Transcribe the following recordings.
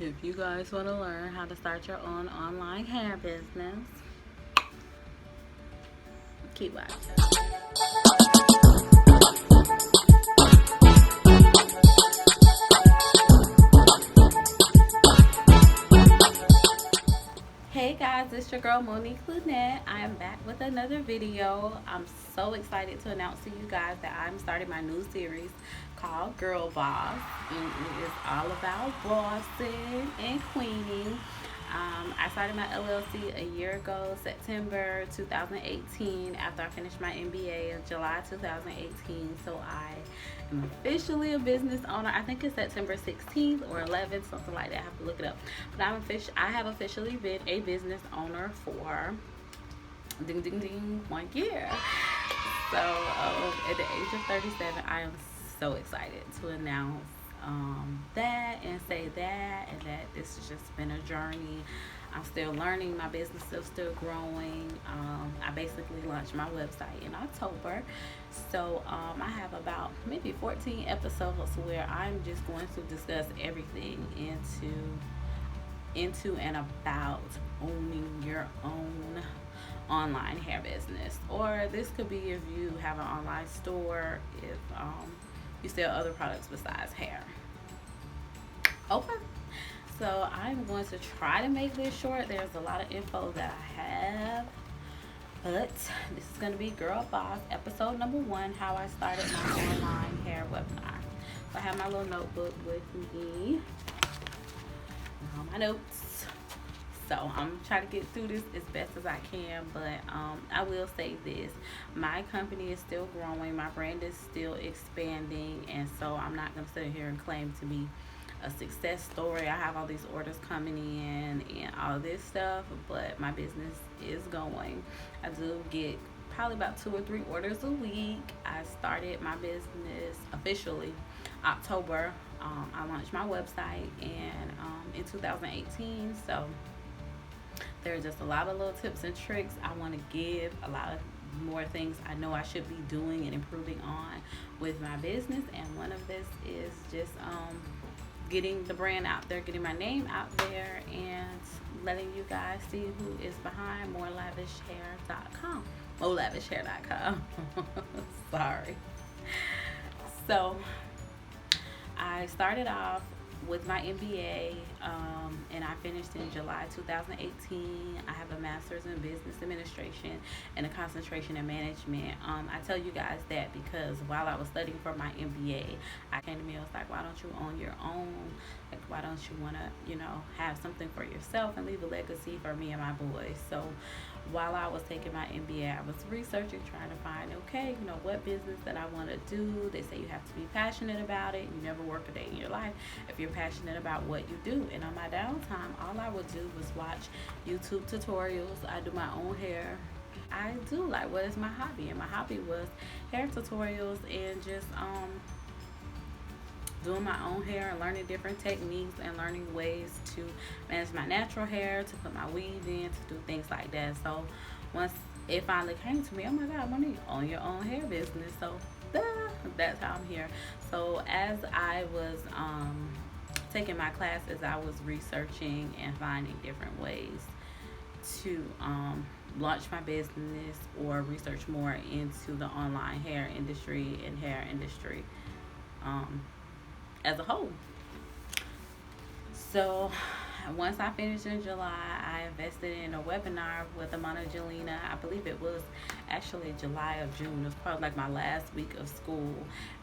If you guys want to learn how to start your own online hair business, keep watching. Hey guys, it's your girl Monique Lunette. I am back with another video. I'm so excited to announce to you guys that I'm starting my new series called Girl Boss, and it is all about bossing and queening. I started my LLC a year ago, September 2018, after I finished my MBA in July 2018. So I am officially a business owner. I think it's September 16th or 11th, something like that. I have to look it up. But I have officially been a business owner for ding ding ding 1 year. So at the age of 37, I am so excited to announce that and say that, and that this has just been a journey. I'm still learning. My business is still growing. I basically launched my website in October. So I have about maybe 14 episodes where I'm just going to discuss everything into and about owning your own online hair business. Or this could be if you have an online store, if you sell other products besides hair. Okay. So I'm going to try to make this short. There's a lot of info that I have. But this is going to be Girl Boss, episode number 1, how I started my online hair webinar. So I have my little notebook with me. All my notes. So I'm trying to get through this as best as I can, but I will say this. My company is still growing. My brand is still expanding, and so I'm not going to sit here and claim to be a success story. I have all these orders coming in and all this stuff, but my business is going. I do get probably about 2 or 3 orders a week. I started my business officially October. I launched my website in 2018, so there are just a lot of little tips and tricks I want to give, a lot of more things I know I should be doing and improving on with my business, and one of this is just getting the brand out there, getting my name out there, and letting you guys see who is behind morelavishhair.com. Morelavishhair.com. Sorry. So I started off with my MBA, and I finished in July 2018. I have a master's in business administration and a concentration in management. I tell you guys that because while I was studying for my MBA, I came to me and was like, why don't you own your own? Like, why don't you want to, have something for yourself and leave a legacy for me and my boys? So while I was taking my MBA, I was researching, trying to find, okay, what business that I want to do. They say you have to be passionate about it. You never work a day in your life if you're passionate about what you do. And on my downtime, all I would do was watch YouTube tutorials. I do my own hair. I do like what is my hobby, and my hobby was hair tutorials and just doing my own hair and learning different techniques and learning ways to manage my natural hair, to put my weave in, to do things like that. So once it finally came to me, oh my God, Monique, own your own hair business. So that's how I'm here. So as I was taking my classes, I was researching and finding different ways to launch my business or research more into the online hair industry and hair industry as a whole. So once I finished in July, I invested in a webinar with Amanda Jelena. I believe it was actually July or June. It was probably like my last week of school.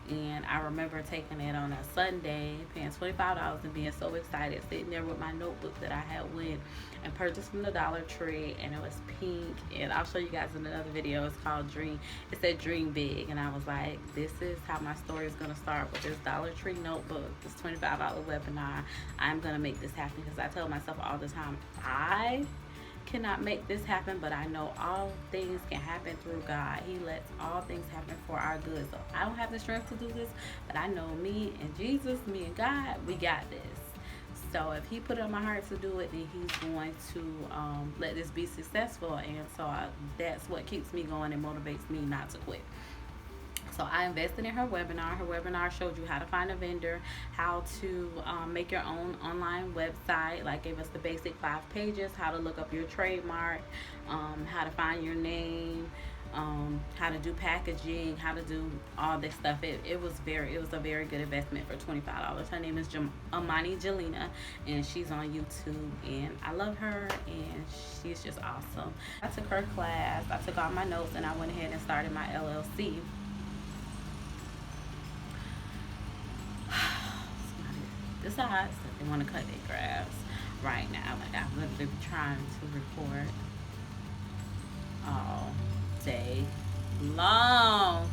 And I remember taking it on a Sunday, paying $25 and being so excited, sitting there with my notebook that I had went and purchased from the Dollar Tree, and it was pink. And I'll show you guys in another video. It's called Dream. It said Dream Big, and I was like, this is how my story is going to start with this Dollar Tree notebook, this $25 webinar. I'm going to make this happen, because I tell myself all the time, I cannot make this happen, but I know all things can happen through God. He lets all things happen for our good. So I don't have the strength to do this, but I know me and Jesus, me and God, we got this. So if he put it on my heart to do it, then he's going to let this be successful. And so that's what keeps me going and motivates me not to quit. So I invested in her webinar. Her webinar showed you how to find a vendor, how to make your own online website, like gave us the basic 5 pages, how to look up your trademark, how to find your name, how to do packaging, how to do all this stuff. It was a very good investment for $25. Her name is Amani Jelena, and she's on YouTube, and I love her, and she's just awesome. I took her class, I took all my notes, and I went ahead and started my LLC. Decides that they want to cut their grass right now. Like, I've literally been trying to record all day long.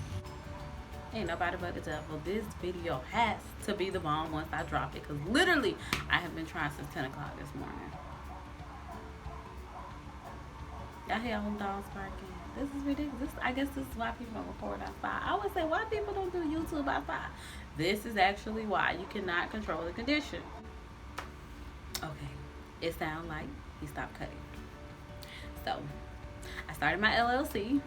Ain't nobody but the devil. This video has to be the bomb once I drop it, because literally I have been trying since 10 o'clock this morning. Y'all hear all them dogs barking? This is ridiculous. I guess this is why people don't record outside. I always say, why people don't do YouTube outside? This is actually why. You cannot control the condition. Okay, it sounds like he stopped cutting. So, I started my LLC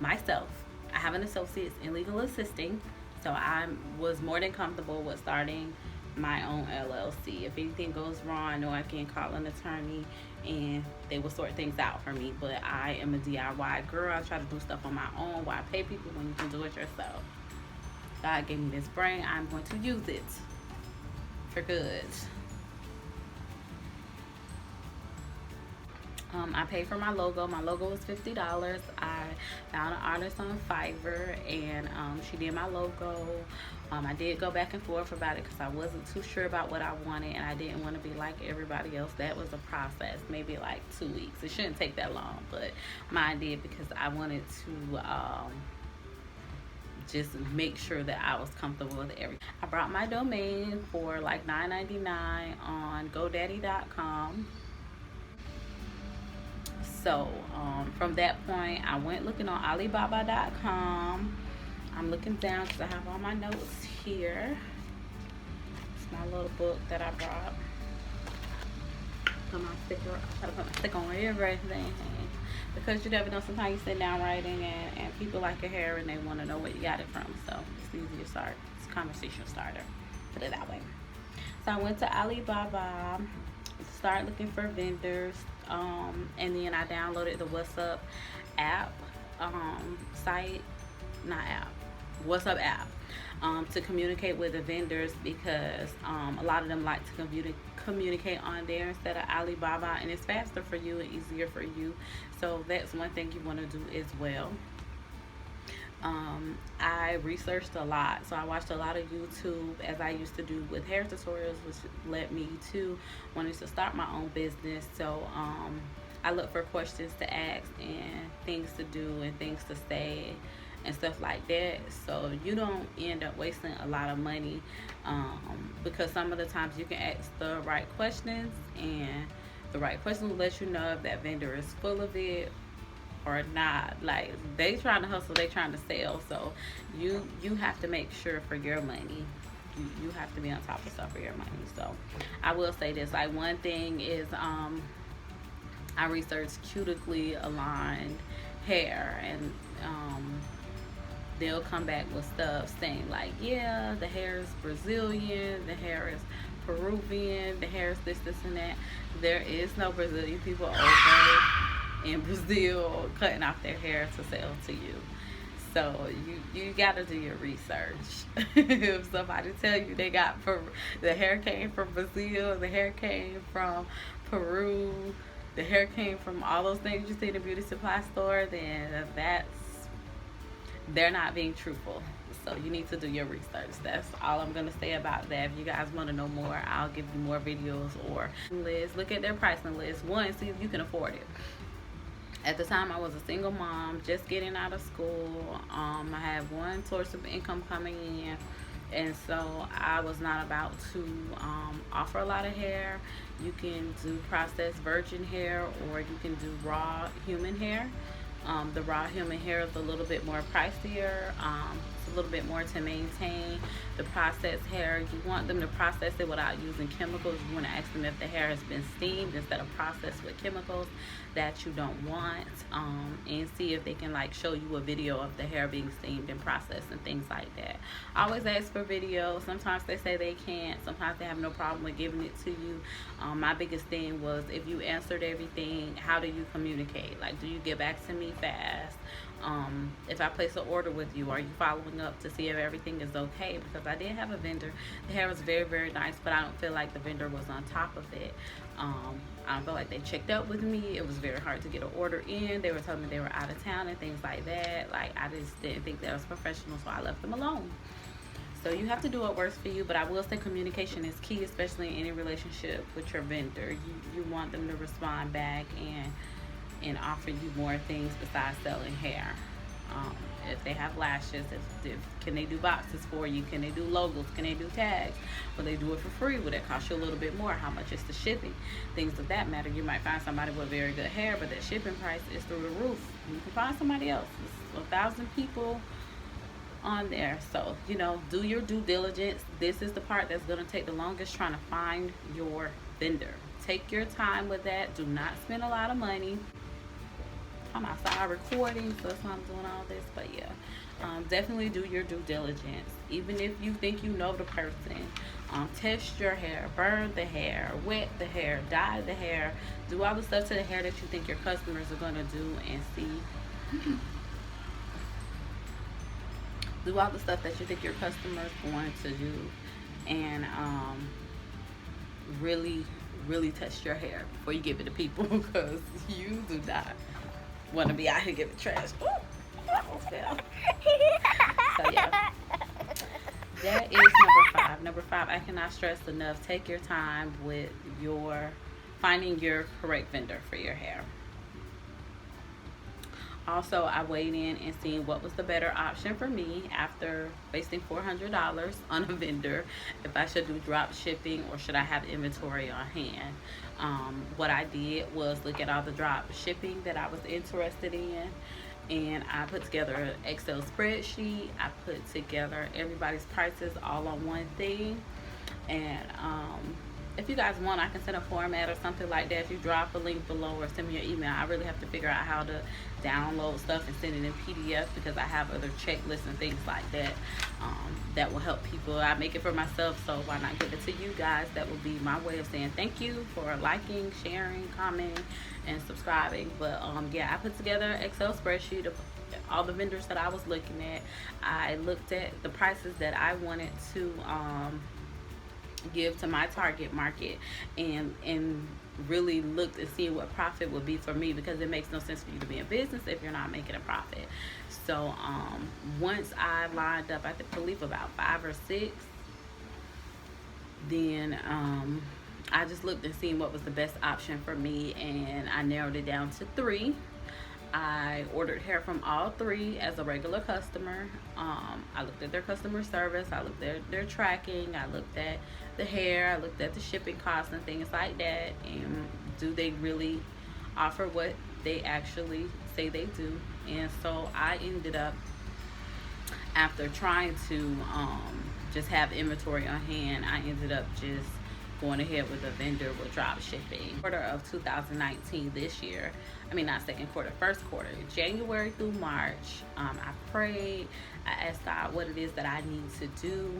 myself. I have an associate's in legal assisting, so I was more than comfortable with starting my own LLC. If anything goes wrong, I know I can call an attorney and they will sort things out for me. But I am a DIY girl. I try to do stuff on my own. Why pay people when you can do it yourself? God gave me this brain. I'm going to use it for good. I paid for my logo. My logo was $50. I found an artist on Fiverr, and she did my logo. I did go back and forth about it because I wasn't too sure about what I wanted, and I didn't want to be like everybody else. That was a process, maybe like 2 weeks. It shouldn't take that long, but mine did, because I wanted to just make sure that I was comfortable with everything. I brought my domain for like $9.99 on GoDaddy.com. So from that point, I went looking on Alibaba.com. I'm looking down because I have all my notes here. It's my little book that I brought. Put my sticker. I try to put my sticker on everything, because you never know. Sometimes you sit down writing, and people like your hair and they want to know where you got it from. So it's easy to start. It's a conversation starter. Put it that way. So I went to Alibaba, started looking for vendors, and then I downloaded the WhatsApp app, WhatsApp app, to communicate with the vendors, because a lot of them like to communicate on there instead of Alibaba, and it's faster for you and easier for you. So that's one thing you want to do as well. I researched a lot, so I watched a lot of YouTube, as I used to do with hair tutorials, which led me to wanting to start my own business. So I look for questions to ask and things to do and things to say and stuff like that, so you don't end up wasting a lot of money, because some of the times you can ask the right questions, and the right questions will let you know if that vendor is full of it or not. Like, they trying to hustle, they trying to sell, so you have to make sure for your money. You have to be on top of stuff for your money. So I will say this, like, one thing is I researched cutically aligned hair, and they'll come back with stuff saying like, yeah, the hair is Brazilian, the hair is Peruvian, the hair is this, and that. There is no Brazilian people over in Brazil cutting off their hair to sell to you. So you gotta do your research. If somebody tell you they got the hair came from Brazil, the hair came from Peru, the hair came from all those things you see in the beauty supply store, then they're not being truthful. So you need to do your research. That's all I'm gonna say about that. If you guys want to know more, I'll give you more videos or lists. Look at their pricing list. One, see if you can afford it. At the time, I was a single mom, just getting out of school. I had one source of income coming in, and so I was not about to offer a lot of hair. You can do processed virgin hair, or you can do raw human hair. The raw human hair is a little bit more pricier, a little bit more to maintain the processed hair. You want them to process it without using chemicals. You want to ask them if the hair has been steamed instead of processed with chemicals that you don't want, and see if they can like show you a video of the hair being steamed and processed and things like that. I always ask for video. Sometimes they say they can't, sometimes they have no problem with giving it to you. My biggest thing was, if you answered everything, how do you communicate? Like, do you get back to me fast? If I place an order with you, are you following up to see if everything is okay? Because I did have a vendor, the hair was very, very nice, but I don't feel like the vendor was on top of it. I don't feel like they checked up with me. It was very hard to get an order in. They were telling me they were out of town and things like that. Like, I just didn't think that was professional, so I left them alone. So you have to do what works for you, but I will say communication is key, especially in any relationship with your vendor. You want them to respond back and offer you more things besides selling hair. If they have lashes, if can they do boxes for you? Can they do logos? Can they do tags? Will they do it for free? Will it cost you a little bit more? How much is the shipping? Things of that matter. You might find somebody with very good hair, but that shipping price is through the roof. You can find somebody else. There's 1,000 people on there. So, you know, do your due diligence. This is the part that's going to take the longest, trying to find your vendor. Take your time with that. Do not spend a lot of money. I'm outside recording, so that's why I'm doing all this. But yeah, definitely do your due diligence. Even if you think you know the person, test your hair, burn the hair, wet the hair, dye the hair, do all the stuff to the hair that you think your customers are going to do, and see. Do all the stuff that you think your customers are going to do, and really test your hair before you give it to people, because you do not want to be out here giving trash. Ooh, almost fell. So yeah, that is number 5. Number 5, I cannot stress enough, take your time with finding your correct vendor for your hair. Also, I weighed in and seen what was the better option for me after wasting $400 on a vendor, if I should do drop shipping or should I have inventory on hand. What I did was look at all the drop shipping that I was interested in, and I put together an Excel spreadsheet. I put together everybody's prices all on one thing, and if you guys want, I can send a format or something like that. If you drop a link below or send me your email, I really have to figure out how to download stuff and send it in PDF, because I have other checklists and things like that that will help people. I make it for myself, so why not give it to you guys? That will be my way of saying thank you for liking, sharing, commenting, and subscribing. But yeah, I put together an Excel spreadsheet of all the vendors that I was looking at. I looked at the prices that I wanted to give to my target market, and really looked and see what profit would be for me, because it makes no sense for you to be in business if you're not making a profit. So once I lined up, I believe about 5 or 6, then I just looked and seen what was the best option for me, and I narrowed it down to 3. I ordered hair from all 3 as a regular customer. I looked at their customer service, I looked at their tracking, I looked at the hair, I looked at the shipping costs and things like that, and do they really offer what they actually say they do. And so I ended up, after trying to just have inventory on hand, I ended up just going ahead with a vendor with drop shipping. Quarter of 2019, this year, I mean not second quarter, first quarter, January through March, I prayed, I asked God what it is that I need to do,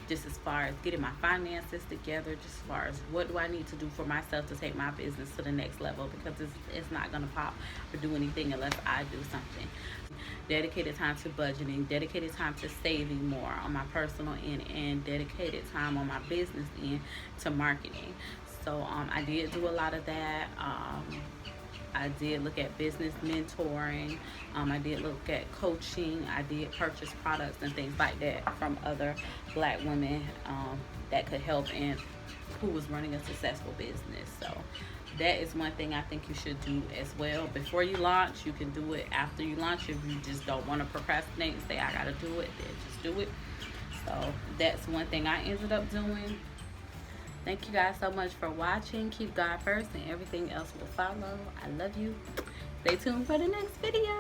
just as far as getting my finances together, just as far as what do I need to do for myself to take my business to the next level, because it's not gonna pop or do anything unless I do something. Dedicated time to budgeting, dedicated time to saving more on my personal end, and dedicated time on my business end to marketing. So I did do a lot of that. I did look at business mentoring. I did look at coaching. I did purchase products and things like that from other Black women that could help and who was running a successful business. So that is one thing I think you should do as well. Before you launch, you can do it after you launch. If you just don't want to procrastinate and say I gotta do it, then just do it. So that's one thing I ended up doing. Thank you guys so much for watching. Keep God first and everything else will follow. I love you. Stay tuned for the next video.